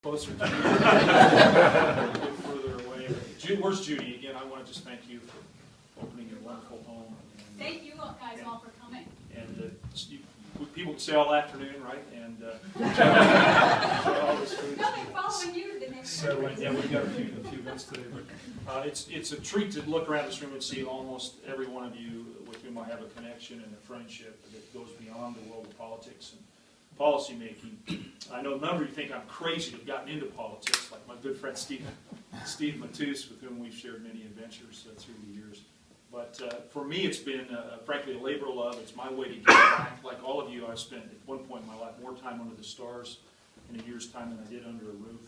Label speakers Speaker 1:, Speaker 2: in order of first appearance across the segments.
Speaker 1: closer to you. Further away. Where's Judy? Again, I want to just thank you for opening your wonderful home. And,
Speaker 2: thank you guys all for coming.
Speaker 1: And people can stay all afternoon, right? And all this food.
Speaker 2: They'll be following you to the next
Speaker 1: Settling. Yeah, we've got a few events today. But it's a treat to look around this room and see almost every one of you with whom I have a connection and a friendship that goes beyond the world of politics and policy making. I know a number of you think I'm crazy to have gotten into politics, like my good friend Steve Matus, with whom we've shared many adventures through the years. But for me, it's been, frankly, a labor of love. It's my way to give back. Like all of you, I've spent, at one point in my life, more time under the stars in a year's time than I did under a roof.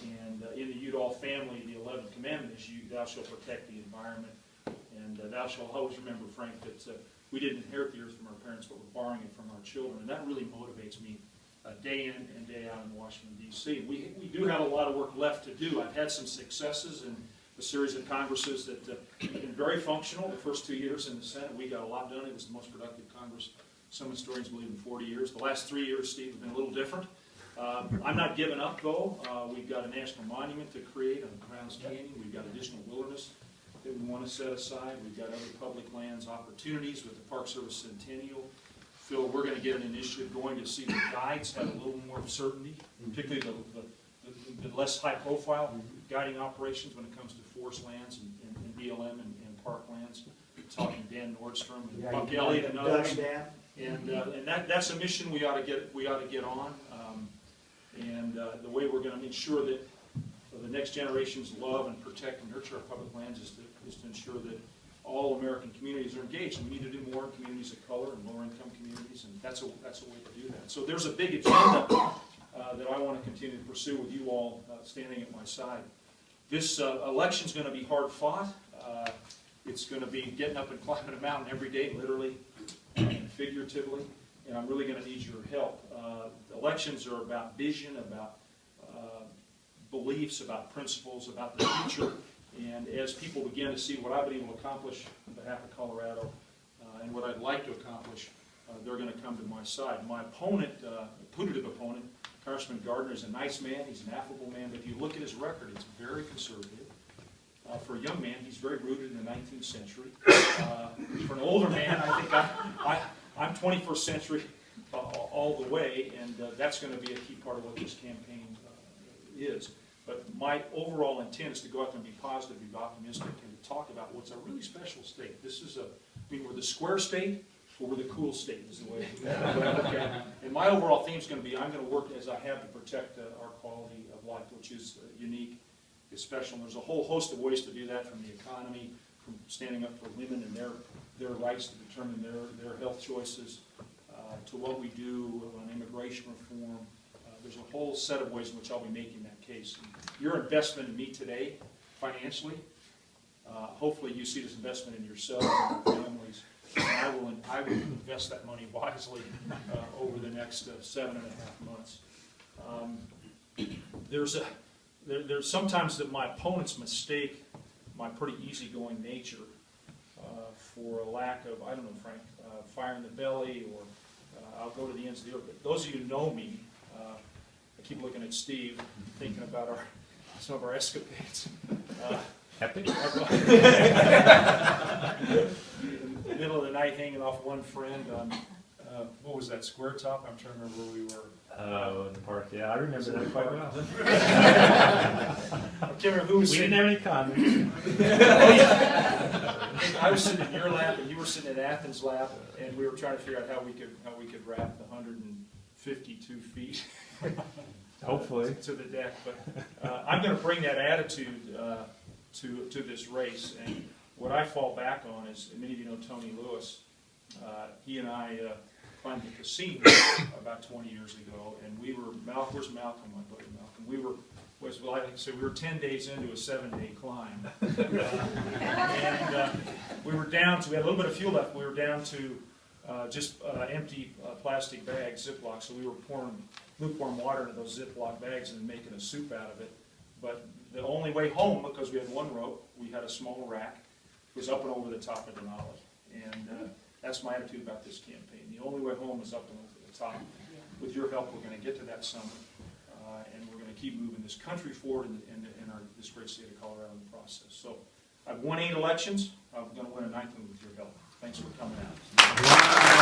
Speaker 1: And in the Udall family, the 11th commandment is, thou shalt protect the environment. And thou shalt always remember, Frank, that we didn't inherit the earth from our parents, but we're borrowing it from our children. And that really motivates me day in and day out in Washington, D.C. We do have a lot of work left to do. I've had some successes in a series of Congresses that have been very functional. The first 2 years in the Senate, we got a lot done. It was the most productive Congress, some historians believe, in 40 years. The last 3 years, Steve, have been a little different. I'm not giving up, though. We've got a national monument to create on Crown's Canyon. We've got additional wilderness that we want to set aside. We've got other public lands opportunities with the Park Service Centennial. Phil, we're going to get an initiative going to see the guides have a little more certainty, particularly the less high-profile guiding operations when it comes to forest lands and BLM and park lands. Talking Dan Nordstrom and Buck Elliott and others. And that's a mission we ought to get on. The way we're going to ensure that the next generations love and protect and nurture our public lands is to ensure that all American communities are engaged. And we need to do more in communities of color and lower income communities, and that's a way to do that. So there's a big agenda that I want to continue to pursue with you all standing at my side. This election is going to be hard fought. It's going to be getting up and climbing a mountain every day, literally and figuratively, and I'm really going to need your help. Elections are about vision, about beliefs, about principles, about the future, and as people begin to see what I've been able to accomplish on behalf of Colorado and what I'd like to accomplish, they're going to come to my side. My opponent, putative opponent, Congressman Gardner, is a nice man. He's an affable man, but if you look at his record, it's very conservative. For a young man, he's very rooted in the 19th century. For an older man, I think I'm 21st century all the way, and that's going to be a key part of what this campaign is. But my overall intent is to go out there and be positive, be optimistic, and to talk about what's a really special state. This is we're the square state, but we're the cool state, is the way I look at it. And my overall theme is going to be, I'm going to work as I have to protect our quality of life, which is unique, is special. And there's a whole host of ways to do that, from the economy, from standing up for women and their rights to determine their health choices, to what we do on immigration reform. There's a whole set of ways in which I'll be making that case. And your investment in me today, financially, hopefully you see this investment in yourselves and your families. And I will invest that money wisely over the next 7.5 months. There's sometimes that my opponents mistake my pretty easygoing nature for a lack of, I don't know, Frank, fire in the belly, or I'll go to the ends of the earth. But those of you who know me, I keep looking at Steve, thinking about some of our escapades.
Speaker 3: Epic.
Speaker 1: In the middle of the night, hanging off one friend on, what was that, Square Top? I'm trying to remember where we were.
Speaker 3: In the park, yeah, I remember that quite well.
Speaker 1: I can't remember who was
Speaker 3: We
Speaker 1: sitting.
Speaker 3: didn't have any condoms.
Speaker 1: Oh, yeah. I was sitting in your lap, and you were sitting in Athens' lap, and we were trying to figure out how we could wrap the 152 feet.
Speaker 3: Hopefully.
Speaker 1: To the deck. But I'm going to bring that attitude to this race. And what I fall back on is, many of you know Tony Lewis. He and I climbed the casino about 20 years ago, and we were, where's Malcolm, my buddy Malcolm? We were, well, I like to say, we were 10 days into a 7-day climb. And we were down to, we had a little bit of fuel left, we were down to just empty plastic bags, Ziploc, so we were pouring lukewarm water into those Ziploc bags and making a soup out of it. But the only way home, because we had one rope, we had a small rack, was up and over the top of Denali. And that's my attitude about this campaign. The only way home is up and over the top. With your help, we're going to get to that summit, and we're going to to keep moving this country forward in this great state of Colorado in the process. So I've won 8 elections. I'm going to win a 9th one with your help. Thanks for coming out.